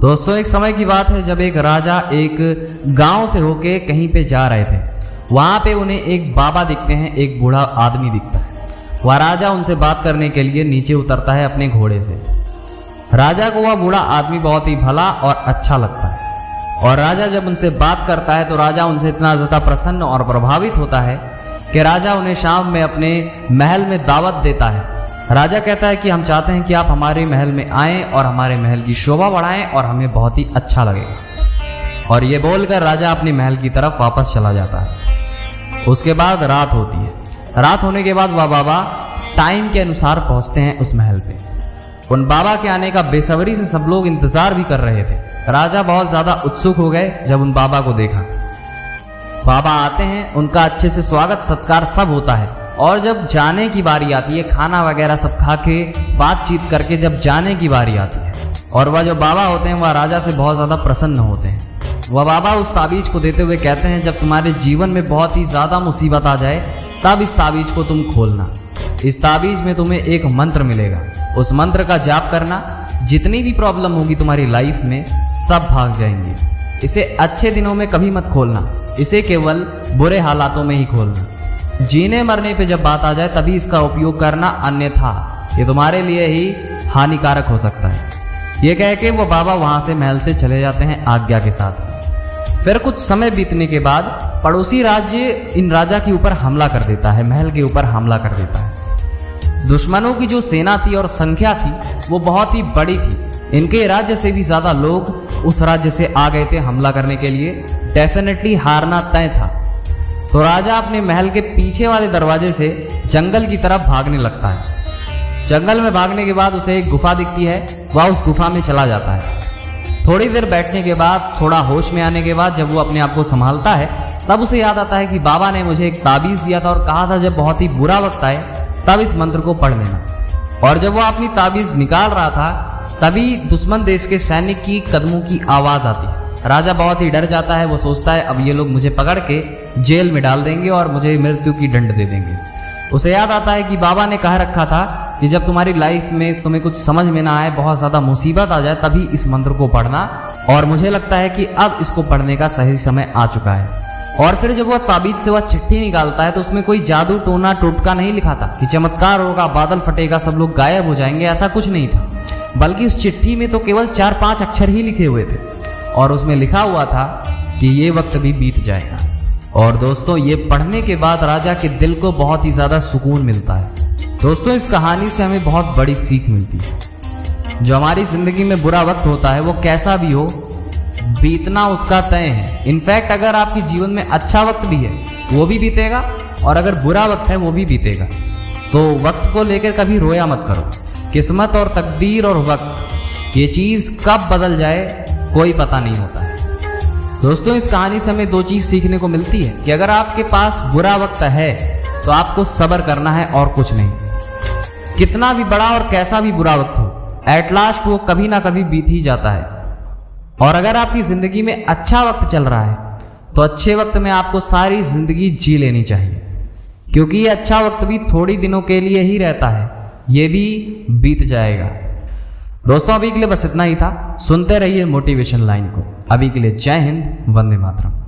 दोस्तों एक समय की बात है जब एक राजा एक गांव से होके कहीं पे जा रहे थे। वहां पे उन्हें एक बाबा दिखते हैं, एक बूढ़ा आदमी दिखता है। वह राजा उनसे बात करने के लिए नीचे उतरता है अपने घोड़े से। राजा को वह बूढ़ा आदमी बहुत ही भला और अच्छा लगता है और राजा जब उनसे बात करता है तो राजा उनसे इतना ज़्यादा प्रसन्न और प्रभावित होता है कि राजा उन्हें शाम में अपने महल में दावत देता है। राजा कहता है कि हम चाहते हैं कि आप हमारे महल में आएं और हमारे महल की शोभा बढ़ाएं और हमें बहुत ही अच्छा लगेगा। और ये बोलकर राजा अपने महल की तरफ वापस चला जाता है। उसके बाद रात होती है। रात होने के बाद वह बाबा टाइम के अनुसार पहुंचते हैं उस महल पे। उन बाबा के आने का बेसब्री से सब लोग इंतजार भी कर रहे थे। राजा बहुत ज़्यादा उत्सुक हो गए जब उन बाबा को देखा। बाबा आते हैं, उनका अच्छे से स्वागत सत्कार सब होता है और जब जाने की बारी आती है, खाना वगैरह सब खा के बातचीत करके जब जाने की बारी आती है और वह जो बाबा होते हैं वह राजा से बहुत ज़्यादा प्रसन्न होते हैं। वह बाबा उस ताबीज़ को देते हुए कहते हैं जब तुम्हारे जीवन में बहुत ही ज़्यादा मुसीबत आ जाए तब इस ताबीज़ को तुम खोलना। इस ताबीज़ में तुम्हें एक मंत्र मिलेगा, उस मंत्र का जाप करना, जितनी भी प्रॉब्लम होगी तुम्हारी लाइफ में सब भाग जाएंगे। इसे अच्छे दिनों में कभी मत खोलना, इसे केवल बुरे हालातों में ही खोलना। जीने मरने पे जब बात आ जाए तभी इसका उपयोग करना, अन्यथा ये तुम्हारे लिए ही हानिकारक हो सकता है। ये कह के वो बाबा वहाँ से महल से चले जाते हैं आज्ञा के साथ। फिर कुछ समय बीतने के बाद पड़ोसी राज्य इन राजा के ऊपर हमला कर देता है, महल के ऊपर हमला कर देता है। दुश्मनों की जो सेना थी और संख्या थी वो बहुत ही बड़ी थी। इनके राज्य से भी ज़्यादा लोग उस राज्य से आ गए थे हमला करने के लिए। डेफिनेटली हारना तय था। तो राजा अपने महल के पीछे वाले दरवाजे से जंगल की तरफ भागने लगता है। जंगल में भागने के बाद उसे एक गुफा दिखती है, वह उस गुफा में चला जाता है। थोड़ी देर बैठने के बाद, थोड़ा होश में आने के बाद जब वो अपने आप को संभालता है तब उसे याद आता है कि बाबा ने मुझे एक ताबीज़ दिया था और कहा था जब बहुत ही बुरा वक्त आए तब इस मंत्र को पढ़ लेना। और जब वो अपनी ताबीज़ निकाल रहा था तभी दुश्मन देश के सैनिक की कदमों की आवाज़ आती है। राजा बहुत ही डर जाता है। वो सोचता है अब ये लोग मुझे पकड़ के जेल में डाल देंगे और मुझे मृत्यु की दंड दे देंगे। उसे याद आता है कि बाबा ने कह रखा था कि जब तुम्हारी लाइफ में तुम्हें कुछ समझ में ना आए, बहुत ज़्यादा मुसीबत आ जाए तभी इस मंत्र को पढ़ना। और मुझे लगता है कि अब इसको पढ़ने का सही समय आ चुका है। और फिर जब वह ताबीज़ से वह चिट्ठी निकालता है तो उसमें कोई जादू टोना टोटका नहीं लिखा था कि चमत्कार होगा, बादल फटेगा, सब लोग गायब हो जाएंगे, ऐसा कुछ नहीं था। बल्कि उस चिट्ठी में तो केवल 4-5 अक्षर ही लिखे हुए थे और उसमें लिखा हुआ था कि ये वक्त भी बीत जाएगा। और दोस्तों ये पढ़ने के बाद राजा के दिल को बहुत ही ज़्यादा सुकून मिलता है। दोस्तों इस कहानी से हमें बहुत बड़ी सीख मिलती है। जो हमारी ज़िंदगी में बुरा वक्त होता है वो कैसा भी हो, बीतना उसका तय है। इनफैक्ट अगर आपके जीवन में अच्छा वक्त भी है वो भी बीतेगा और अगर बुरा वक्त है वो भी बीतेगा। तो वक्त को लेकर कभी रोया मत करो। किस्मत और तकदीर और वक्त, ये चीज़ कब बदल जाए कोई पता नहीं होता है। दोस्तों इस कहानी से हमें 2 चीज़ सीखने को मिलती है कि अगर आपके पास बुरा वक्त है तो आपको सब्र करना है और कुछ नहीं। कितना भी बड़ा और कैसा भी बुरा वक्त हो, एट लास्ट वो कभी ना कभी बीत ही जाता है। और अगर आपकी ज़िंदगी में अच्छा वक्त चल रहा है तो अच्छे वक्त में आपको सारी ज़िंदगी जी लेनी चाहिए, क्योंकि ये अच्छा वक्त भी थोड़ी दिनों के लिए ही रहता है, ये भी बीत जाएगा। दोस्तों अभी के लिए बस इतना ही था। सुनते रहिए मोटिवेशन लाइन को। अभी के लिए जय हिंद, वंदे मातरम।